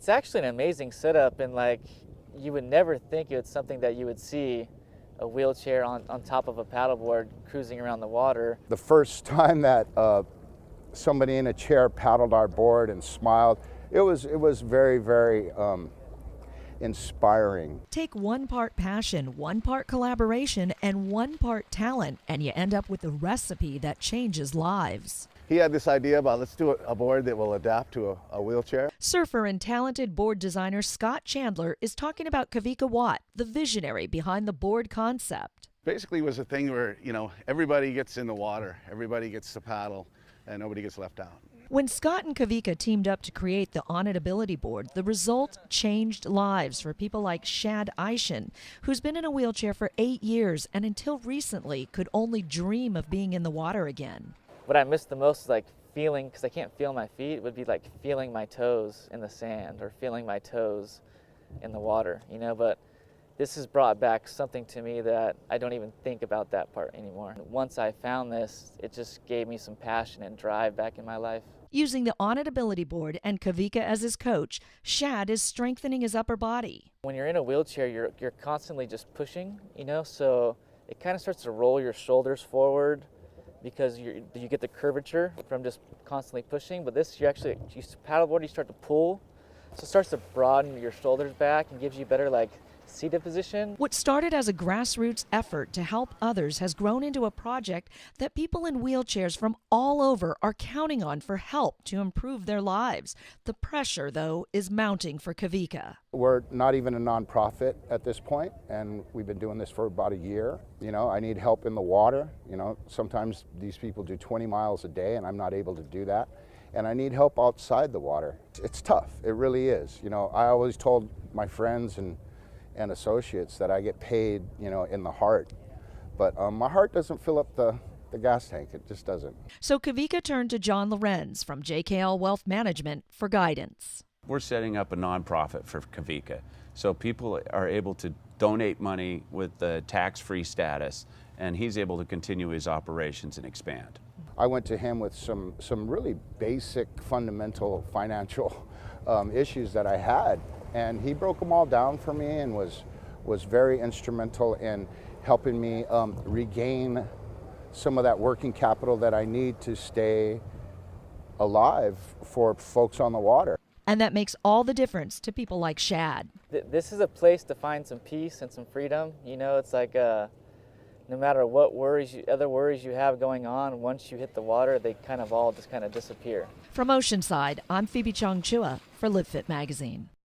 It's actually an amazing setup, and like you would never think it's something that you would see a wheelchair on top of a paddleboard cruising around the water. The first time that somebody in a chair paddled our board and smiled, it was very, very inspiring. Take 1 part passion, 1 part collaboration, and 1 part talent, and you end up with a recipe that changes lives. He had this idea about let's do a board that will adapt to a wheelchair. Surfer and talented board designer Scott Chandler is talking about Kavika Watt, the visionary behind the board concept. Basically, it was a thing where, everybody gets in the water, everybody gets to paddle, and nobody gets left out. When Scott and Kavika teamed up to create the Onit Ability Board, the result changed lives for people like Shad Aishin, who's been in a wheelchair for 8 years and until recently could only dream of being in the water again. What I miss the most is like feeling, because I can't feel my feet, would be like feeling my toes in the sand or feeling my toes in the water, but this has brought back something to me that I don't even think about that part anymore. Once I found this, it just gave me some passion and drive back in my life. Using the Onit Ability Board and Kavika as his coach, Shad is strengthening his upper body. When you're in a wheelchair, you're constantly just pushing, so it kind of starts to roll your shoulders forward because you get the curvature from just constantly pushing. But this, you paddleboard, you start to pull, so it starts to broaden your shoulders back and gives you better seated position. What started as a grassroots effort to help others has grown into a project that people in wheelchairs from all over are counting on for help to improve their lives. The pressure, though, is mounting for Kavika. We're not even a nonprofit at this point, and we've been doing this for about a year. I need help in the water. Sometimes these people do 20 miles a day, and I'm not able to do that. And I need help outside the water. It's tough, it really is. I always told my friends and associates that I get paid, in the heart. But my heart doesn't fill up the gas tank. It just doesn't. So Kavika turned to John Lorenz from JKL Wealth Management for guidance. We're setting up a nonprofit for Kavika, so people are able to donate money with the tax-free status, and he's able to continue his operations and expand. I went to him with some really basic, fundamental financial issues that I had, and he broke them all down for me and was very instrumental in helping me regain some of that working capital that I need to stay alive for folks on the water. And that makes all the difference to people like Shad. This is a place to find some peace and some freedom. It's like no matter what other worries you have going on, once you hit the water, they all just disappear. From Oceanside, I'm Phoebe Chong Chua for Live Fit Magazine.